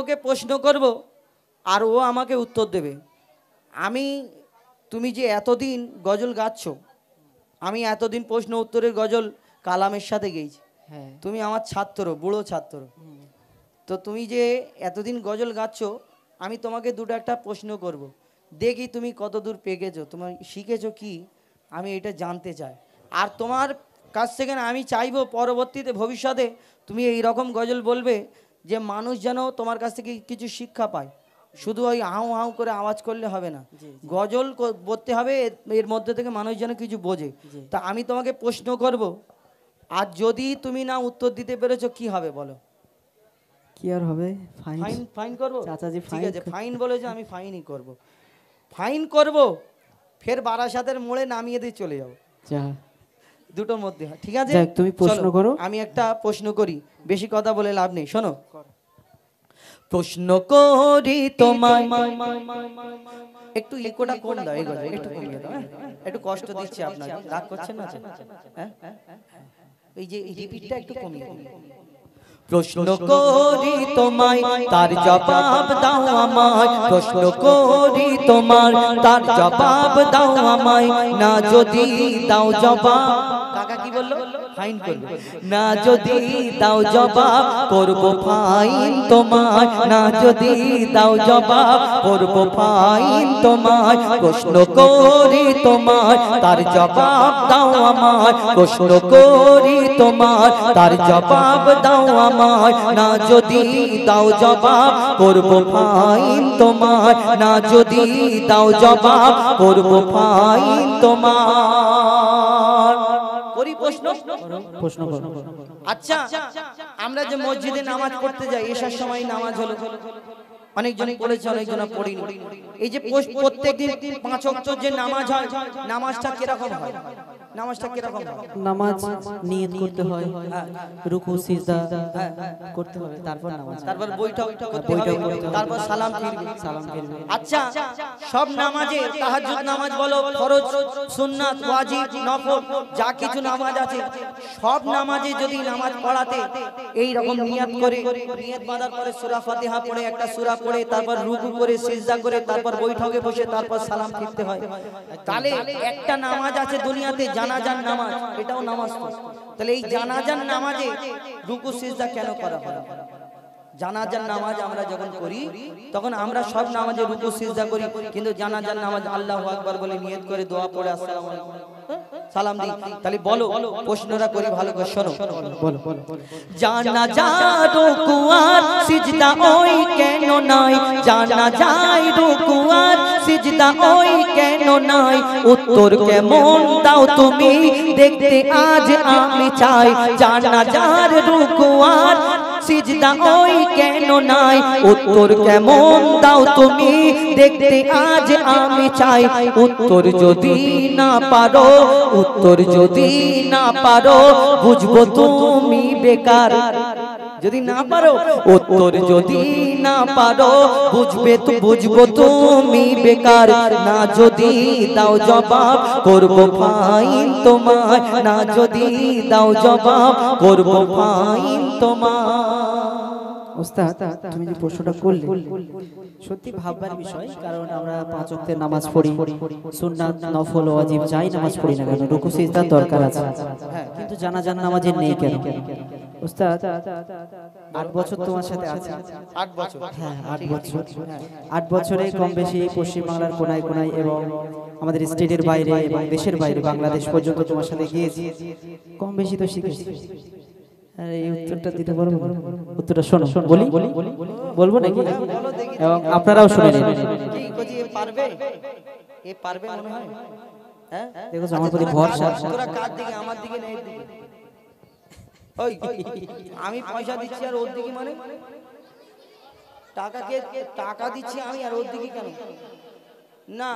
ওকে প্রশ্ন করব আর ও আমাকে উত্তর দেবে। তুমি যে এতদিন গজল গাচ্ছ, আমি এতদিন প্রশ্ন উত্তরের গজল কালামের সাথে গেয়েছি। তুমি আমার ছাত্র, বুড়ো ছাত্র। তো তুমি যে এতদিন গজল গাচ্ছ, আমি তোমাকে দুটো একটা প্রশ্ন করব, দেখি তুমি কত দূর পেকেছো, তুমি শিখেছো কি, আমি এটা জানতে চাই। আর তোমার কাছ থেকে না আমি চাইবো পরবর্তীতে ভবিষ্যতে তুমি এই রকম গজল বলবে যে মানুষ যেন তোমার কাছ থেকে কিছু শিক্ষা পায়। শুধু ওই হাউ হাউ করে আওয়াজ করলে হবে না, গজল বলতে হবে, এর মধ্যে থেকে মানুষ যেন কিছু বোঝে। তা আমি তোমাকে প্রশ্ন করব, আর যদি তুমি না উত্তর দিতে পেরেছো কি হবে বলো? কি আর হবে? ফাইন করবো। চাচাজি ঠিক আছে, ফাইন বলেছো, আমি ফাইনই করব। ফাইন করব, ফের বারাসাতের মোড়ে নামিয়ে দিয়ে চলে যাবো, দুটোর মধ্যে। ঠিক আছে, তুমি প্রশ্ন করো। আমি একটা প্রশ্ন করি, বেশি কথা বলে লাভ নেই, শোনো। প্রশ্ন করি তোমায়, একটু ইকোটা কম দাও, একটু কমিয়ে দাও, একটু কষ্ট দিচ্ছি আপনাকে, রাগ করছেন না? হ্যাঁ, এই যে রিপিটটা একটু কমিয়ে দাও। প্রশ্ন করি তোমায়, তার জবাব দাও আমায়। প্রশ্ন করি তোমার, তার জবাব দাও আমায়। না যদি দাও জবাব, কাকা কি বললো? ফাইন করবে। না যদি দাও জবাব, করব ফাইন তোমায়। না যদি দাও জবাব, করব ফাইন তোমায়। প্রশ্ন করি তোমায়, তার জবাব দাও আমায়। প্রশ্ন করি তোমায়, তার জবাব দাও আমায়। না যদি দাও জবাব, করব ফাইন তোমায়। না যদি দাও জবাব, করব ফাইন তোমায়। করি প্রশ্ন। আচ্ছা, আমরা যে মসজিদে নামাজ পড়তে যাই, এসার সময় নামাজ হলো, অনেকজন পড়েছে, অনেকজন পড়িনি। এই যে প্রত্যেকদিন 5 ওয়াক্ত যে নামাজ হয়, নামাজটা কিরকম হয়? নামাজটা কিরকম হয়? নামাজ নিয়ত করতে হয়, রুকু সিজদা করতে হবে, তারপর নামাজ, তারপর বৈঠক করতে হবে, তারপর সালাম ফিরবে। আচ্ছা, সব নামাজে, তাহাজ্জুদ নামাজ বলো, ফরজ, সুন্নাত, ওয়াজিব, নফল, যা কিছু নামাজ আছে, সব নামাজে যদি নামাজ পড়াতে এই রকম নিয়ত করে, নিয়ত বাঁধার পরে সূরা ফাতিহা পড়ে, একটা সূরা পড়ে, তারপর রুকু করে, সিজদা করে, তারপর বৈঠকে বসে, তারপর সালাম ফিরতে হয়, তাহলে একটা নামাজ আছে দুনিয়াতে জানাজার নামাজ, এটাও নামাজ। তাহলে এই জানাজার নামাজে রুকু সিজদা কেন করা হয়? জানাজার নামাজ আমরা যখন করি তখন আমরা সব নামাজে রুকু সিজদা করি, কিন্তু জানাজার নামাজ আল্লাহু আকবার বলে নিয়ত করে দোয়া পড়ে আসসালামু আলাইকুম সালাম দিই। তাহলে বলো, প্রশ্নটা করি ভালো করে শোনো। বলো, জানাজা রুকু আর সিজদা ওই কেন নাই? জানাজায় রুকু আর সিজদা ওই কেন নাই? উত্তর কেমন দাও তুমি, দেখতে আজ আমি চাই। জানাজার রুকু আর সিজদা ওই কেন নাই? উত্তর কেমন দাও তুমি, দেখতে আজ আমি চাই। উত্তর যদি না পারো, উত্তর যদি না পারো, বুঝবো তুমি বেকার। যদি না পারো, উত্তর যদি না পারো, বুঝবো তুমি বেকার। না যদি দাও জবাব, করব ফাইন তোমায়। না যদি দাও জবাব, করব ফাইন তোমায়। ওস্তাদ, তুমি যে প্রশ্নটা করলে সত্যি ভাববার বিষয়, কারণ আমরা 5 ওয়াক্তের নামাজ পড়ি, সুন্নাত, নফল, ওয়াজিব যাই নামাজ পড়ি না কেন, রুকু সিজদার দরকার আছে, কিন্তু জানাজার নামাজের নেই কেন? ওস্তাদ, 8 বছর তোমার সাথে আছি। 8 বছর? হ্যাঁ, 8 বছর। 8 বছরে কম বেশি পশ্চিমবাংলার কোনায় কোনায় এবং আমাদের স্টেটের বাইরে এবং দেশের বাইরে বাংলাদেশ পর্যন্ত তোমার সাথে গিয়েছি, কম বেশি তো শিখেছি। এই উত্তরটা দিতে পারবো? উত্তরটা শোনো, বলবো নাকি? এবং আপনারাও শুনে নিন। পারবে মনে হয়? হ্যাঁ, দেখো আমার প্রতি ভরসা। তোরা কার দিকে? আমার দিকে না এর দিকে? ওই আমি পয়সা দিচ্ছি আর ওর দিকে মানে? টাকা দিচ্ছি আমি আর ওর দিকে কেন? না,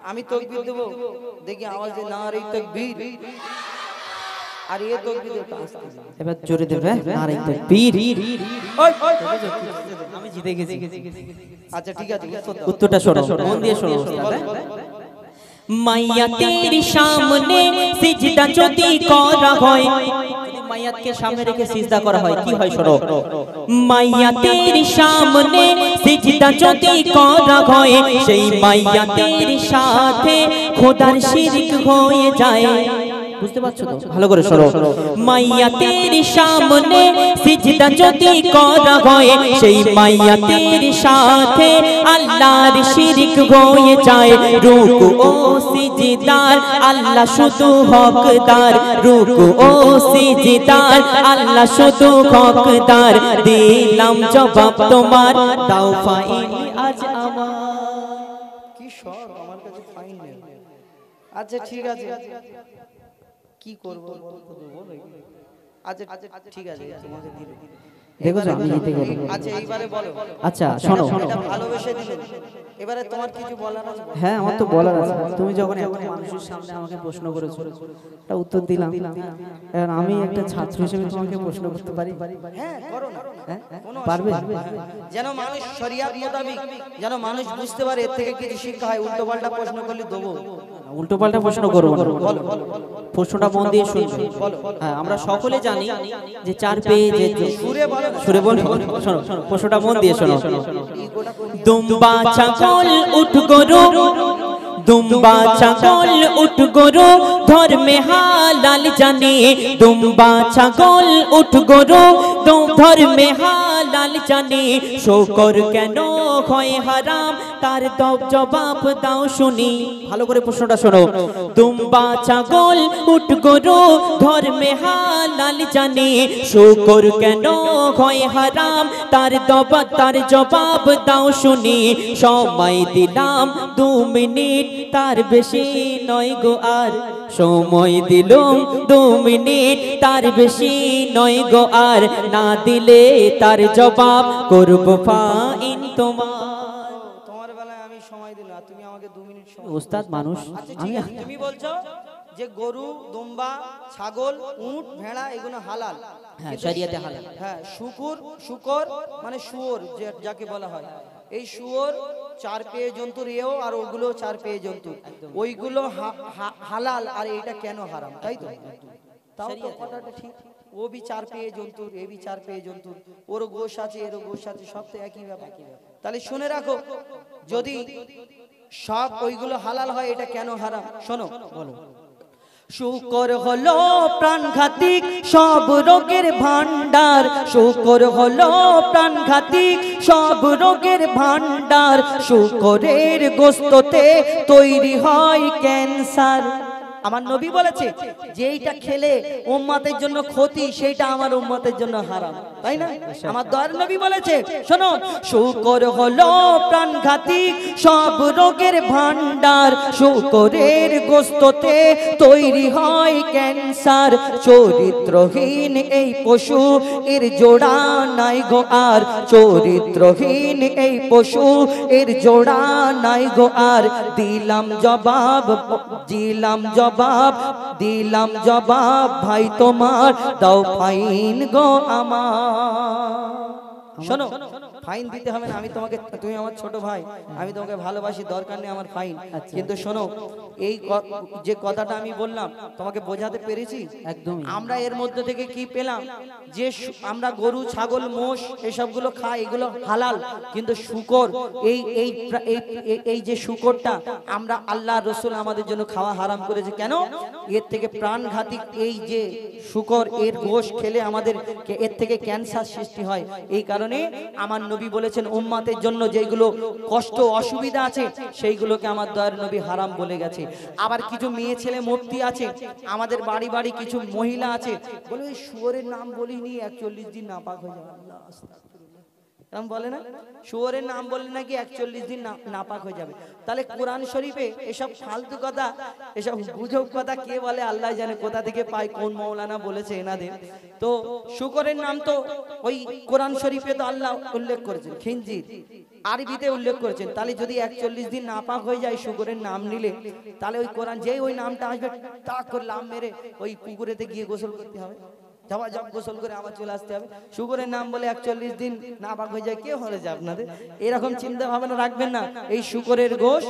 আমি তাকবীর দেব, দেখি আওয়াজ দিয়ে নারে তাকবীর, আর ये তাকবীর এবার জোরে দেবে নারে তাকবীর। আমি জিতে গেছি। আচ্ছা ঠিক আছে, উত্তরটা শোনো, মন দিয়ে শোনো ওস্তাদ। মাইয়া তেরি সামনে সিজদা যদি করা হয়, মাইয়াতকে সামনে রেখে সিজদা করা হয় কি হয় শোনো মাইয়াতের সামনে সিজদা যদি করা হয় সেই মাইয়াতের সাথে খোদার শিরক হয়ে যায় বুঝতে পারছো তো ভালো করে শোনো মাইয়াতের সামনে সিজদা যদি করা হয় সেই মাইয়াতের সাথে আল্লাহর শিরক হয়ে যায় রুকু ও সিজদার আল্লাহ শুধু হকদার রুকু ও সিজদার আল্লাহ শুধু হকদার দিলাম জবাব তোমার দাও ফাইন আজ আমার কি সব আমার কাছে ফাইন নেই। আচ্ছা ঠিক আছে, কি করব আচ্ছা ঠিক আছে তোমাকে দিলে দেখো আমি জিতে গেলাম। আচ্ছা এইবারে বলো। আচ্ছা শোনো, এটা ভালোবেসে দিলেন, এবারে তোমার কিছু বলার আছে? হ্যাঁ আমার তো বলার আছে। তুমি যখন এত মানুষের সামনে আমাকে প্রশ্ন করেছো একটা উত্তর দিলাম, এখন আমি একটা ছাত্র হিসেবে তোমাকে প্রশ্ন করতে পারি? হ্যাঁ করো না, কোনো পারবে? অসুবিধা নেই। যেন মানুষ শরিয়াত মোতাবেক যেন মানুষ বুঝতে পারে এর থেকে কিছু শিক্ষা হয়। উল্টো পাল্টা প্রশ্ন করলে দেবো? উল্টো পাল্টা প্রশ্ন করবো না, বলো বলো প্রশ্নটা মন দিয়ে শুনবে। হ্যাঁ আমরা সকলে জানি যে 4 পেজের সুরে বলো, সুরে বল। শোনো প্রশ্নটা মন দিয়ে শোনো। ইগোটা কোন দুম্বা ছাগল উঠ গরু দুম্বা ছাগল উঠ গরু ধর্মে হালাল জানে দুম্বা ছাগল উঠ গরু ধর্মে হালাল জানে শুকর কেন হয় হারাম তার জবাব দাও শুনি ভালো করে প্রশ্নটা শোনো দুম্বা ছাগল উঠ গরু ধর্মে হালাল জানে শুকর কেন হয় হারাম তার জবাব দাও শুনি সময় দিলাম 2 মিনিট তার বেশি নয় গো আর সময় দিলাম 2 মিনিট তার বেশি নয় গো আর না দিলে তার জবাব করব ফাইন তোমার বেলায় আমি সময় দিলাম আর তুমি আমাকে 2 মিনিট সময়। ওস্তাদ মানুষ আচ্ছা ঠিক আছে, তুমি বলছো যে গরু, দুম্বা, ছাগল, উট, ভেড়া এগুলো হালাল। হ্যাঁ শরিয়াতে হালাল। হ্যাঁ শুকর মানে শুয়োর যাকে বলা হয়, এই শুয়োর 4 পেয়ে জন্তুর এও আর ওগুলো 4 পেয়ে জন্তু, ওইগুলো হালাল আর এটা কেন হারাম, তাই তো? তাও তো কথাটা ঠিক, ও বি 4 পেয়ে জন্তুর, এ বি 4 পেয়ে জন্তুর, ওর গোশ আছে এরও গোশ আছে, সব তো একই ব্যাপার। তাহলে শুনে রাখো, যদি সব ওইগুলো হালাল হয় এটা কেন হারাম শোনো। বলো শুকর হলো প্রাণঘাতিক সব রোগের ভান্ডার শুকর হলো প্রাণঘাতিক সব রোগের ভান্ডার শুকরের গোশতে তৈরি হয় ক্যান্সার। আমার নবী বলেছে যে এইটা খেলে উম্মতের জন্য ক্ষতি, সেইটা আমার উম্মতের জন্য হারাম, তাই না? আমার দয়ার নবী বলেছে শোনো শুকর হলো প্রাণঘাতিক সব রোগের ভান্ডার শুকরের গোশতে তৈরি হয় ক্যান্সার চরিত্রহীন এই পশু এর জোড়া নাই গো আর চরিত্রহীন এই পশু এর জোড়া নাই গো আর দিলাম জবাব দিলাম জবাব ভাই তোমার দাও ফাইন গো আমার। শোনো ফাইন দিতে হবে না, আমি তোমাকে, তুমি আমার ছোট ভাই, আমি তোমাকে ভালোবাসি, দরকার নেই আমার ফাইন। কিন্তু শোনো এই যে কথাটা আমি বললাম তোমাকে বোঝাতে পেরেছি? একদম। আমরা এর মধ্যে থেকে কি পেলাম যে আমরা গরু, ছাগল, মোষ এসবগুলো খাই, এগুলো হালাল, কিন্তু শুকর এই যে শুকরটা আমরা আল্লাহ রসুল আমাদের জন্য খাওয়া হারাম করেছে। কেন? এর থেকে প্রাণঘাতী এই যে শুকর, এর গোশ খেলে আমাদের এর থেকে ক্যান্সার সৃষ্টি হয়। এই কারণে আমার নবী বলেছেন উম্মতের জন্য যেগুলো কষ্ট অসুবিধা আছে সেইগুলোকে আমার দয়ার নবী হারাম বলে গেছে। আবার কিছু মেয়ে ছেলে মূর্তি আছে, আমাদের বাড়ি বাড়ি কিছু মহিলা আছে, বলে ওই শুয়োরের নাম বলিনি 41 দিন নাপাক হয়ে যাবে। আল্লাহ আস্তাগফিরুল্লাহ, এরকম বলে না? শুয়োরের নাম বললে নাকি 41 দিন নাপাক হয়ে যাবে। তাহলে কোরআন শরীফে এসব ফালতু কথা, এসব গুজব কথা কে বলে আল্লাহ জানে, কোথা থেকে পায়, কোন মৌলানা বলেছে এনাদের। তো শুকরের নাম তো ওই কোরআন শরীফে তো আল্লাহ উল্লেখ করেছেন, খিনজির আরবিতে উল্লেখ করেছেন। তাহলে যদি 41 দিন নাপাক হয়ে যায় শুকরের নাম নিলে, তাহলে ওই কোরআন যেই ওই নামটা আসবে তা করে লাম মেরে ওই পুকুরেতে গিয়ে গোসল করতে হবে। যাওয়া যাব গোসল করে আবার চলে আসতে হবে। শুকরের নাম বলে 41 দিন নাপাক হয়ে যায়, কে হয়ে যায় আপনাদের? এরকম চিন্তা ভাবনা রাখবেন না। এই শুকরের গোশ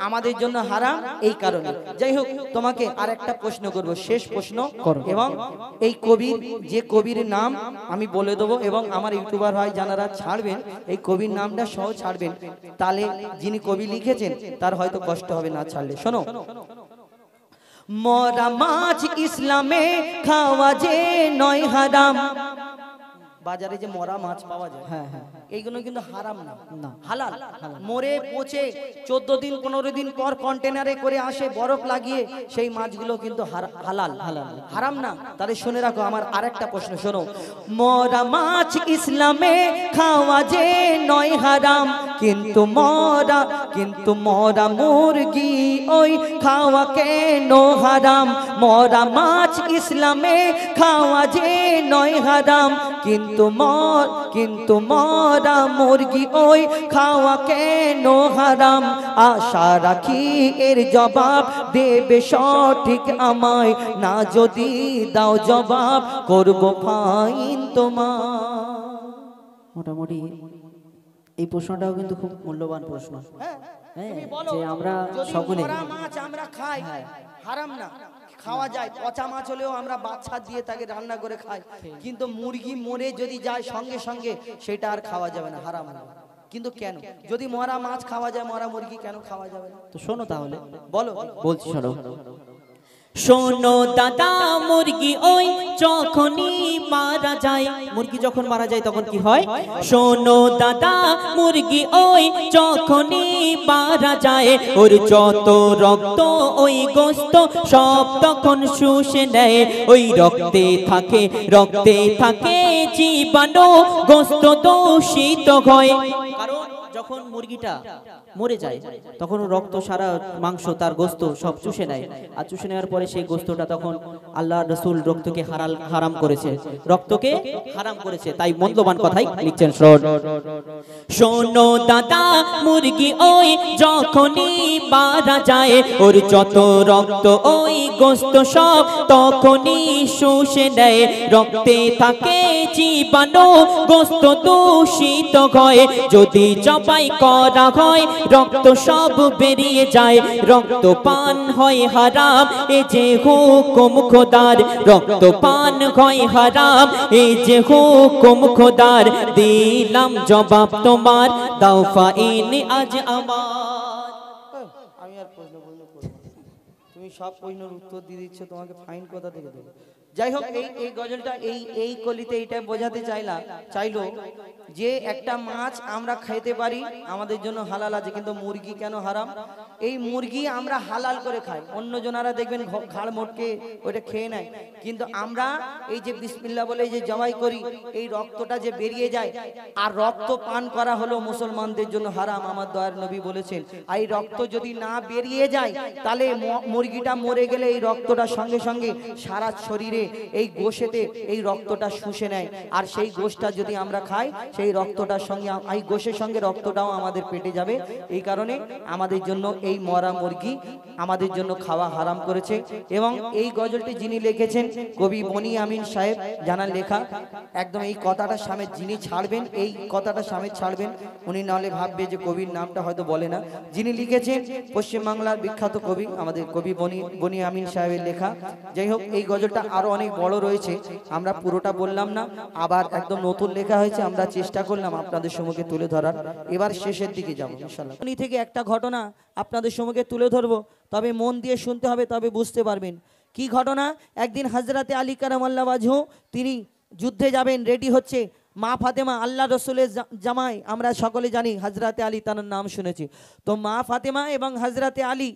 আমাদের জন্য হারাম এই কারণে। যাই হোক, তোমাকে আর একটা প্রশ্ন করব, শেষ প্রশ্ন, এবং এই কবির, যে কবির নাম আমি বলে দেবো এবং আমার ইউটিউবার ভাই যারা ছাড়বেন এই কবির নামটা সহ ছাড়বেন, তাহলে যিনি কবি লিখেছেন তার হয়তো কষ্ট হবে না ছাড়লে। শোনো, মরা মাছ ইসলামে খাওয়া যে নয় হারাম। বাজারে যে মরা মাছ পাওয়া যায়, হ্যাঁ হ্যাঁ, এইগুলো কিন্তু হারাম না, না, হালাল। মরে পচে 14 দিন 15 দিন পর কন্টেনারে করে আসে বরফ লাগিয়ে, সেই মাছগুলো কিন্তু হালাল, হারাম না। তাহলে শুনে রাখো আমার আরেকটা প্রশ্ন, শোনো, মরা মাছ ইসলামে খাওয়া যে নয় হারাম, কিন্তু মরা মুরগি ওই খাওয়া কেন হারাম? মরা মাছ ইসলামে খাওয়া যে নয় হারাম, কিন্তু মরা মুরগি ওই খাওয়া কেন হারাম? আশা রাখি এর জবাব দেবে সঠিক আমায়, না যদি দাও জবাব করব ফাইন তোমার। মোটামুটি এই প্রশ্নটাও কিন্তু খুব মূল্যবান প্রশ্ন। হ্যাঁ, যে আমরা সকলে মাছ আমরা খাই, হারাম না, খাওয়া যায়। পচা মাছ হলেও আমরা বাচ্চা দিয়ে তাকে রান্না করে খাই, কিন্তু মুরগি মরে যদি যায় সঙ্গে সঙ্গে সেটা আর খাওয়া যাবে না, হারাম না। কিন্তু কেন, যদি মরা মাছ খাওয়া যায় মরা মুরগি কেন খাওয়া যাবে না? তো শোনো, তাহলে বলো, বলছি, শোনো। শোনো দাদা, মুরগি ওই যখনই মারা যায়, মুরগি যখন মারা যায় তখন কি হয়? শোনো দাদা, মুরগি ওই যখনই মারা যায়, ওর যত রক্ত ওই গোস্ত সব তখন শুষে নেয়। ওই রক্তে থাকে জীবাণু, গোস্ত দূষিত হয়। কারণ যখন মুরগিটা মরে যায় তখন রক্ত, সারা মাংস, তার গোস্ত সব চুষে নেয়, আর চুষে নেওয়ার পরে সেই গোস্তটা তখন আল্লাহ রসুল রক্তকে হারাম করেছে, তাই মূল্যবান কথাই লিখছেন। শোনো দাদা, মুরগি ওই যখনই মারা যায়, ওর যত রক্ত ওই গোস্ত সব তখনই শুষে নেয়। রক্তে থাকে জীবাণু, গোস্ত দূষিত হয়। যদি জবাই করা হয় রক্ত সব বেরিয়ে যায়, রক্ত পান হয় হারাম, এ যে হুকুম খোদার। রক্ত পান হয় হারাম, এ যে হুকুম খোদার। দিলাম জবাব তোমার, দাও ফাইন আজ আমার। আমি আর প্রশ্ন করবো না, তুমি সব প্রশ্নের উত্তর দিয়ে দিচ্ছ, তোমাকে ফাইন কোথা থেকে দেবো? যাই হোক, এই গজলটা এই কলিতে এইটা বোঝাতে চাইলো যে একটা মাছ আমরা খেতে পারি, আমাদের জন্য হালাল আছে, কিন্তু মুরগি কেন হারাম? এই মুরগি আমরা হালাল করে খাই, অন্য জনারা দেখবেন ঘাড় মোটকে ওটা খেয়ে নেয়, কিন্তু আমরা এই যে বিসমিল্লাহ বলে যে জবাই করি, এই রক্তটা যে বেরিয়ে যায়, আর রক্ত পান করা হলো মুসলমানদের জন্য হারাম, আমার দয়ার নবী বলেছেন। আর এই রক্ত যদি না বেরিয়ে যায়, তাহলে মুরগিটা মরে গেলে এই রক্তটা সঙ্গে সঙ্গে সারা শরীরে এই গোশেতে এই রক্তটা শুষে নেয়, আর সেই গোশটা যদি আমরা খাই, সেই রক্তটার সঙ্গে এই গোশের সঙ্গে রক্তটাও আমাদের পেটে যাবে। এই কারণে আমাদের জন্য এই মরা মুরগি আমাদের জন্য খাওয়া হারাম করেছে। এবং এই গজলটি যিনি লিখেছেন কবি বনি আমিন সাহেব, জানার লেখা, একদম এই কথাটা সামনে যিনি ছাড়বেন, এই কথাটা সামনে ছাড়বেন, উনি নাহলে ভাববে যে কবির নামটা হয়তো বলে না। যিনি লিখেছেন পশ্চিমবাংলার বিখ্যাত কবি, আমাদের কবি বনি আমিন সাহেবের লেখা। যাই হোক, এই গজলটা আরো অনেক বড় রয়েছে, আমরা পুরোটা বললাম না, আবার একদম নতুন লেখা হয়েছে, আমরা চেষ্টা করলাম আপনাদের সম্মুখে তুলে ধরার। এবার শেষের দিকে যাবো ইনশাআল্লাহ। উনি থেকে একটা ঘটনা আপনাদের সম্মুখে তুলে ধরবো, তবে মন দিয়ে শুনতে হবে, তবে বুঝতে পারবেন কি ঘটনা। একদিন হযরতে আলী কারামাল্লাহু ওয়াজহু তিনি যুদ্ধে যাবেন, রেডি হচ্ছে। মা ফাতেমা, আল্লাহ রসুলের জামাই, আমরা সকলে জানি হযরতে আলী, তার নাম শুনেছি। তো মা ফাতেমা এবং হযরতে আলী,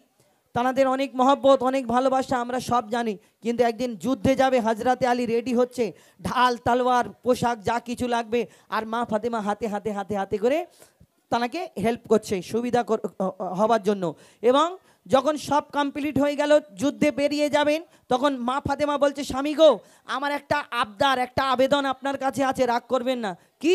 তাদের অনেক মহব্বত, অনেক ভালোবাসা, আমরা সব জানি। কিন্তু একদিন যুদ্ধে যাবে, হযরতে আলী রেডি হচ্ছে, ঢাল তলোয়ার পোশাক যা কিছু লাগবে, আর মা ফাতেমা হাতে হাতে হাতে হাতে করে তাকে হেল্প করছে সুবিধা হবার জন্য। এবং যখন সব কমপ্লিট হয়ে গেল, যুদ্ধে বেরিয়ে যাবেন, তখন মা ফাতেমা বলছে, স্বামী গো, আমার একটা আবদার, একটা আবেদন আপনার কাছে আছে, রাগ করবেন না। কি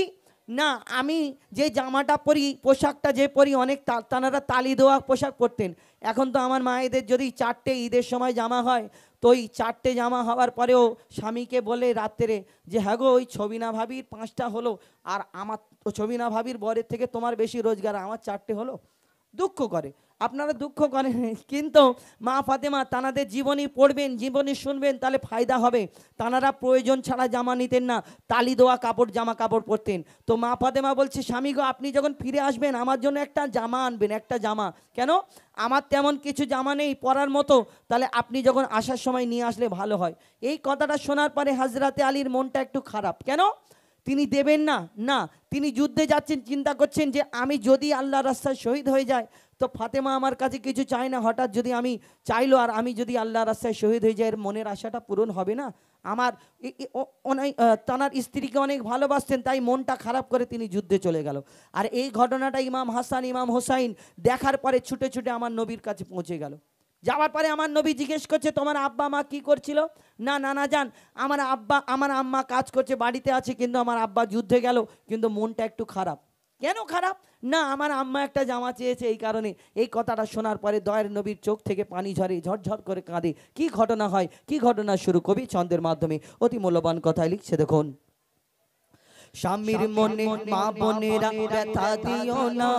না, আমি যে জামাটা পরি, পোশাকটা যে পরি, অনেক তানারা তালি দেওয়া পোশাক পরতেন, এখন তো আমার মায়েদের যদি 4টে ঈদের সময় জামা হয়, তো ওই 4টে জামা হওয়ার পরেও স্বামীকে বলে রাত্রে যে হ্যাঁ গো ওই ছবিনা ভাবির 5টা হলো আর আমার ছবিনা ভাবির বরের থেকে তোমার বেশি রোজগার, আমার 4টে হলো। দুঃখ করে, আপনারা দুঃখ করেন, কিন্তু মা ফাতেমা তানাদের জীবনী পড়বেন, জীবনী শুনবেন, তাহলে ফায়দা হবে। তানারা প্রয়োজন ছাড়া জামা নিতেন না, তালি দেওয়া কাপড় জামা কাপড় পরতেন। তো মা ফাতেমা বলছে স্বামী গো আপনি যখন ফিরে আসবেন আমার জন্য একটা জামা আনবেন, একটা জামা। কেন? আমার তেমন কিছু জামা নেই পরার মতো, তাহলে আপনি যখন আসার সময় নিয়ে আসলে ভালো হয়। এই কথাটা শোনার পরে হযরতে আলীর মনটা একটু খারাপ। কেন? তিনি দেবেন না, না তিনি যুদ্ধে যাচ্ছেন, চিন্তা করছেন যে আমি যদি আল্লাহর রাস্তায় শহীদ হয়ে যায় তো ফাতেমা আমার কাছে কিছু চায় না, হঠাৎ যদি আমি চাইলো আর আমি যদি আল্লাহর রাস্তায় শহীদ হয়ে যাই, এর মনের আশাটা পূরণ হবে না। আমার তানার স্ত্রীকে অনেক ভালোবাসতেন, তাই মনটা খারাপ করে তিনি যুদ্ধে চলে গেল। আর এই ঘটনাটা ইমাম হাসান ইমাম হোসাইন দেখার পরে ছুটে ছুটে আমার নবীর কাছে পৌঁছে গেল। যাওয়ার পরে আমার নবী জিজ্ঞেস করছে তোমার আব্বা মা কি করছিল? না নানা যান আমার আব্বা আমার আম্মা কাজ করছে, বাড়িতে আছে, কিন্তু আমার আব্বা যুদ্ধে গেল, কিন্তু মনটা একটু খারাপ। কেন খারাপ? না আমার আম্মা একটা জামা চেয়েছে এই কারণে। এই কথাটা শোনার পরে দয়ার নবীর চোখ থেকে পানি ঝরে, ঝরঝর করে কাঁদে। কি ঘটনা হয়, কি ঘটনা শুরু কবি ছন্দের মাধ্যমে অতি মূল্যবান কথায় লিখছে দেখুন। স্বামীর মনে মা বোনেরা ব্যথা দিও না,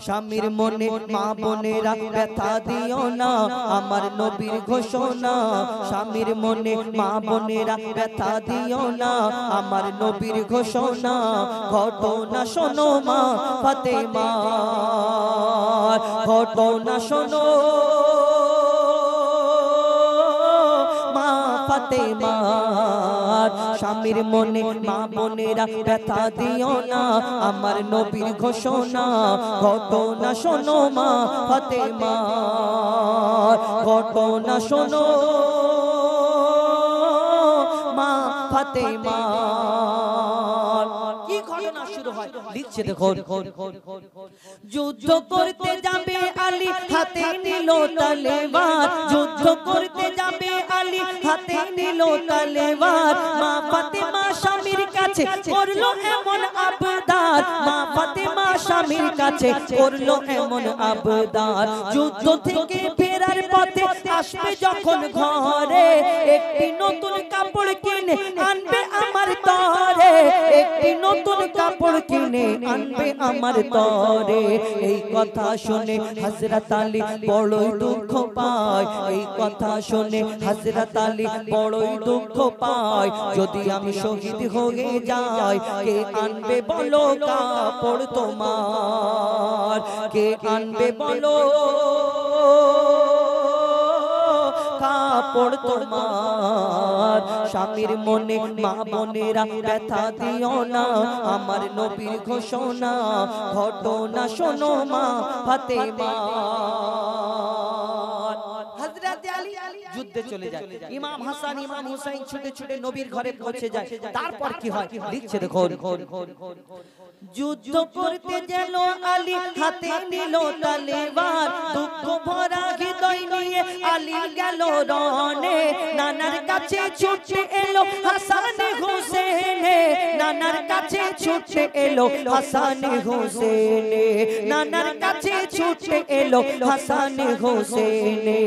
স্বামীর মনে মা বোনেরা ব্যথা দিও না, আমার নবীর ঘোষণা। স্বামীর মনে মা বোনেরা ব্যথা দিও না, আমার নবীর ঘোষণা। ঘটনা শোনো মা ফাতেমা, ঘটনা শোনো মা ফাতেমা। স্বামীর মনে মা বোনেরা ব্যথা দিও না, আমার নবীর ঘোষণা। ঘটনা শোনো মা ফাতেমা, ঘটনা শোনো মা ফাতেমা। কি ঘটনা শুরু হয় লিখছে দেখুন। যুদ্ধ করতে যাবে আলী হাতে নিল তলোয়ার, যুদ্ধ করতে যাবে আলী হাতে নিল তলোয়ার। মা ফাতেমা স্বামীর কাছে করলো এমন আবদার, মা ফাতেমা স্বামীর কাছে করলো এমন আবদার। যুদ্ধ থেকে ফেরার পথে আসবে যখন ঘরে, একটি নতুন কাপড় কিনে আনবে আমার তরে, একটি নতুন কাপড় কিনে আনবে আমার তরে। এই কথা শুনে হযরত আলী বড়ই দুঃখ পায়, এই কথা শুনে হযরত আলী বড়ই দুঃখ পায়। যদি আমি শহীদ হয়ে যাই কে আনবে বলো কাপড় তোমার, কে আনবে বলো কাপড় তোমার। স্বামীর মনে মা বোনেরা ব্যথা দিও না, আমার নবীর ঘোষণা। ঘটনা শোনো মা ফাতেমা। হযরত আলী যুদ্ধে চলে যায়, ইমাম হাসান ইমাম হুসাইন ছুটে ছুটে নবীর ঘরে পৌঁছে যায়। তারপর কি হয় লিখছে দেখুন। যুদ্ধ করতে গেল আলী হাতে নিল তলোয়ার, দুঃখ ভরা হৃদয় নিয়ে আলী গেল রণে। নানার কাছে ছুটে এলো হাসান হোসেনে, নানার কাছে ছুটে এলো হাসান হোসেনে, নানার কাছে ছুটে এলো হাসান হোসেনে।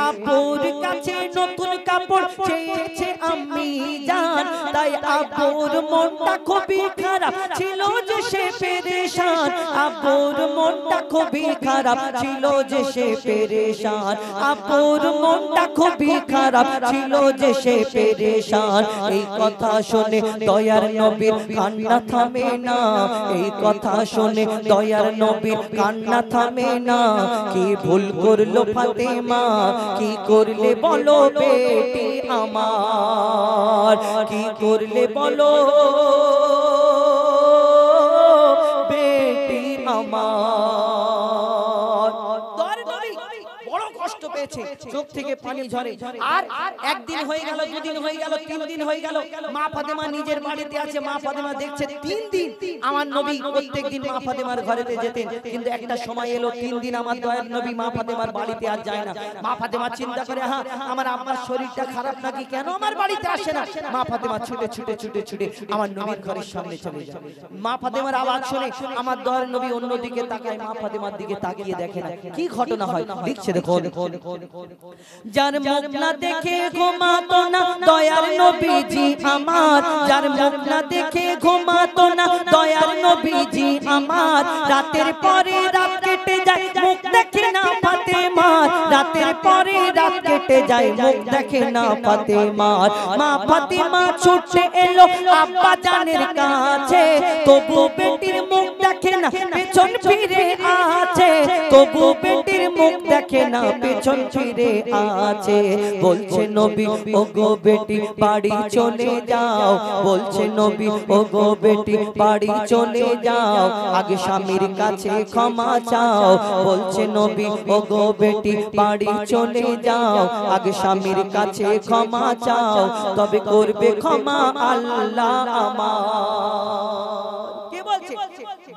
আপুর কাছে নতুন কাপড় চেয়েছে আম্মি জান, তাই আপুর মনটা খুবই খারাপ ছিল যে সে পেরেশান, আপুর মনটা খুবই খারাপ ছিল যে সে পেরেশান, আপুর মনটা খুবই খারাপ ছিল যে সে পেরেশান। এই কথা শুনে দয়ার নবীর কান্না থামে না, এই কথা শুনে দয়ার নবীর কান্না থামে না। কি ভুল করলো ফাতেমা, কি করলে বলো বেটি আমার, কি করলে বলো বেটি আমার। বড় কষ্ট পেয়েছে, চোখ থেকে পানি ঝরে। আর একদিন হয়ে গেল, দুদিন হয়ে গেল, 3 দিন হয়ে গেল। মা ফাতেমা নিজের বাড়িতে আছে, মা ফাতেমা দেখছে 3 দিন আমার নবী প্রত্যেকদিন মা ফাতেমার ঘরেতে যেতেন, কিন্তু একটা সময় এলো 3 দিন আমার দয়ার নবী মা ফাতেমার বাড়িতে আর যায় না। মা ফাতেমা চিন্তা করে হ্যাঁ আমার আম্মার শরীরটা খারাপ নাকি, কেন আমার বাড়িতে আসে না। মা ফাতেমা ছুটে ছুটে ছুটে ছুটে আমার নবীর ঘরের সামনে চলে যায়। মা ফাতেমার আওয়াজ শুনে আমার দয়ার নবী অন্যদিকে তাকায়, মা ফাতেমার দিকে তাকিয়ে দেখে না। কি ঘটনা হয় লিখছে দেখুন। যার মুখ না দেখে ঘুমাতো না দয়ার নবীজি আমার, যার মুখ না দেখে ঘুমাতো না দয়ার নবীজি আমার, রাতের পরে রাত কেটে যায় মুখ দেখে না ফাতেমার, রাতের পরে রাত কেটে যায় মুখ দেখে না ফাতেমার। মা ফাতেমা ছুটে এলো আব্বা জানের কাছে, তবু বেটির মুখ দেখে না পেছন ফিরে আছে, তবু বেটির মুখ দেখে না পেছন ফিরে আছে। বলছে নবী ও গো বেটি বাড়ি চলে যাও, বলছে নবী ও গো বেটি বাড়ি চলে যাও, আগে স্বামীর কাছে ক্ষমা চাও, বলছে নবী ও গো বেটি বাড়ি চলে যাও, আগে স্বামীর কাছে ক্ষমা চাও, তবে করবে ক্ষমা আল্লাহ আমার। কে বলছে?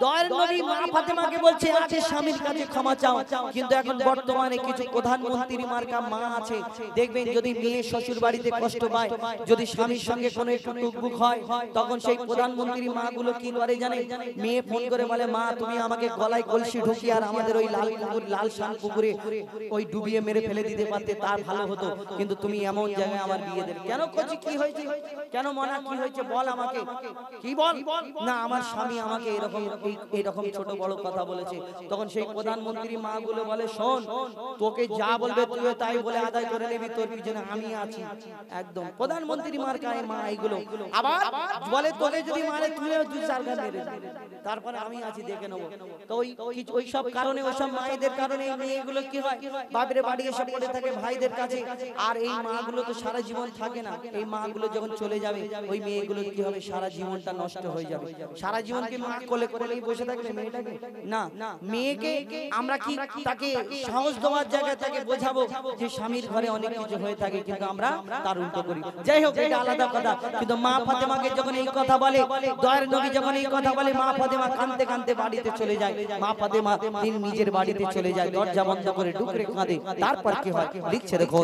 দয়ার নবী মা ফাতেমাকে বলছে আগে স্বামীর কাছে ক্ষমা চাও। কিন্তু এখন বর্তমানে কিছু প্রধানমন্ত্রী মার্কা মা আছে, দেখবেন যদি মেয়ে শ্বশুর বাড়িতে কষ্ট পায়, যদি স্বামীর সঙ্গে কোনো একটু টুকবুক হয়, তখন সেই প্রধানমন্ত্রী মা গুলো কি করে জানে? মেয়ে ফোন করে বলে, মা তুমি আমাকে গলায় কলসি ঢুকিয়ে আর আমাদের ওই লাল পুকুর লাল শান পুকুরে ওই ডুবিয়ে মেরে ফেলে দিতে পারতে, তার ভালো হতো, কিন্তু তুমি এমন জায়গায় আমার বিয়ে দেবে কেন? কচি কি হয়েছে? কেন মনা কি হয়েছে বল আমাকে, কি বল না আমার স্বামী আমাকে এরকম এরকম ছোট বড় কথা বলেছে। তখন সেই প্রধানমন্ত্রী মা গুলো বলে, শোন তোকে যা বলবে তুই তাই বলে আদায় করে নিবি, তোর পিছনে আমি আছি। একদম প্রধানমন্ত্রী মার গায়ে মা এইগুলো আবার বলে, তোকে যদি মারে তুইও দুই চার গাল মেরে দিবি, তারপরে আমি আছি দেখে নেবো। তো ওই সব কারণে ওই সব মায়েদের কারণে এই মেয়েগুলো কি হয়, বাপের বাড়ি এসে পড়ে থাকে ভাইদের কাছে, আর এই মাগুলো তো সারা জীবন থাকে না। এই মাগুলো যখন চলে যাবে ওই মেয়েগুলো কি হবে, সারা জীবনটা নষ্ট হয়ে যাবে। সারা জীবন কি মা কোলে কোলেই বসে থাকবে মেয়েটাকে? না, মেয়েকে আমরা কি তাকে সাহস দেওয়ার জায়গায় তাকে বোঝাবো যে স্বামীর ঘরে অনেক কিছু হয়ে থাকে, কিন্তু আমরা তার উল্টো করি। যাই হোক, এটা আলাদা কথা। কিন্তু মা ফাতেমাকে যখন এই কথা বলে, দয়ার নবী যখন এই কথা বলে, মা ফাতেমা কাঁদতে কাঁদতে বাড়িতে চলে যায়। মা ফাতেমা তিনি নিজের বাড়িতে চলে যায়, দরজা বন্ধ করে ডুকরে কাঁদে। তারপর কি হয় লিখছে দেখো।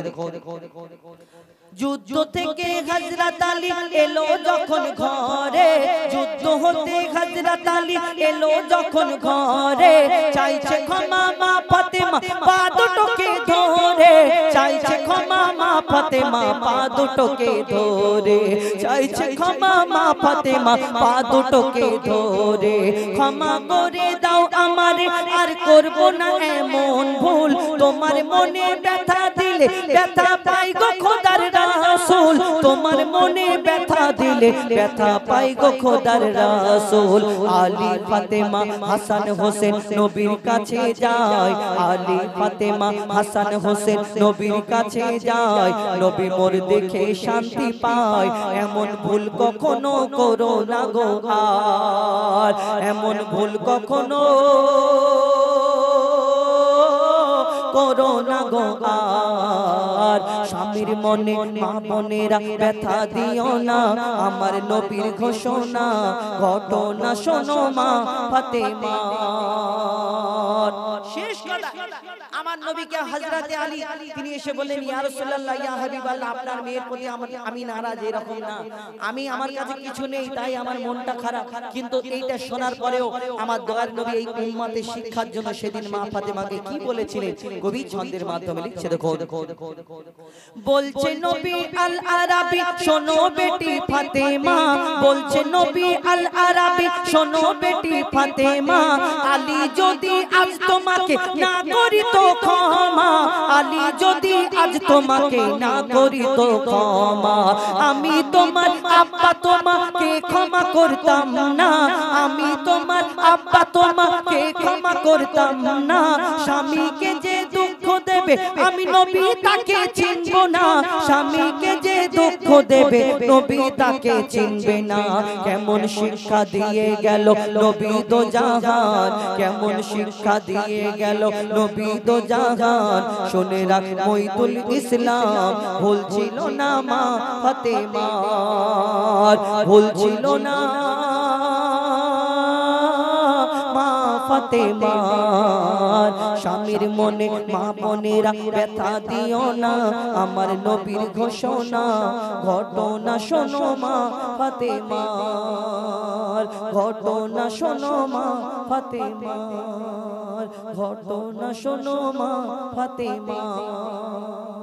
যুদ্ধ থেকে হযরত আলী এলো যখন ঘরে, যুদ্ধ হতে হযরত আলী এলো যখন ঘরে, চাইছে ক্ষমা মা ফাতেমা পা দুটোকে ধরে, চাইছে ক্ষমা মা ফাতেমা পা দুটোকে ধরে, চাইছে ক্ষমা মা ফাতেমা পা দুটোকে ধরে, ক্ষমা করে দাও আমারে আর করব না এমন ভুল, তোমার মনে ব্যথা দিলে ব্যথা পাই গো খোদার রাসূল, তোমার মনে ব্যথা দিলে ব্যথা পাই গো খোদার রাসূল। আলী ফাতেমা হাসান হোসেন নবীর কাছে যায়, আলী ফাতেমা হাসান হোসেন নবীর কাছে যায়, নবী মোর দেখে শান্তি পায়, এমন ভুল কখনো করো না গো আর, এমন ভুল কখনো করো না গো আর, স্বামীর মনে মা বোনেরা ব্যথা দিও না, আমার নবীর ঘোষণা ঘটনা শোনো মা ফাতেমার। শেষ কথা, আমার নবীকে হযরতে আলী তিনি এসে বললেন, ইয়া রাসূলুল্লাহ ইয়া হাবিবাল্লাহ, আপনার মেয়ের প্রতি আমি নারাজ, এরকম না, আমার কাছে কিছু নেই তাই আমার মনটা খারাপ, কিন্তু এইটা শোনার পরেও আমার দয়ার নবী এই উম্মতের শিক্ষার জন্য সেদিন মা ফাতেমাকে কি বলেছিলেন কবি ছন্দের মাধ্যমে লিখছে দেখো। বলছে নবী আল আরাবী শোনো বেটি ফাতেমা, বলছে নবী আল আরাবী শোনো বেটি ফাতেমা, আলী যদি আজ তোমাকে না করি তো ক্ষমা, আলী যদি আজ তোমাকে না করি তো ক্ষমা, আমি তোমার আব্বা তোমাকে ক্ষমা করতাম না, আমি তোমার আব্বা তোমাকে ক্ষমা করতাম না, স্বামীকে যে দুঃখ দেবে আমি নবী তাকে চিনব না, স্বামীকে যে দুঃখ দেবে নবী তাকে চিনবে না। কেমন শিক্ষা দিয়ে গেল নবী দো জাহান, কেমন শিক্ষা দিয়ে গেল নবী দো জাহান, শুনে রাখ মঈদুল ইসলাম ভুল ছিল না মা ফাতেমার, ভুল ছিল না মা ফাতেমার, স্বামীর মনে মা বোনেরা ব্যথা দিও না, আমার নবীর ঘোষণা ঘটনা শোনো মা ফাতেমার। ঘটনা শোনো মা ফাতেমার, ঘটনা শোনো মা ফাতেমার।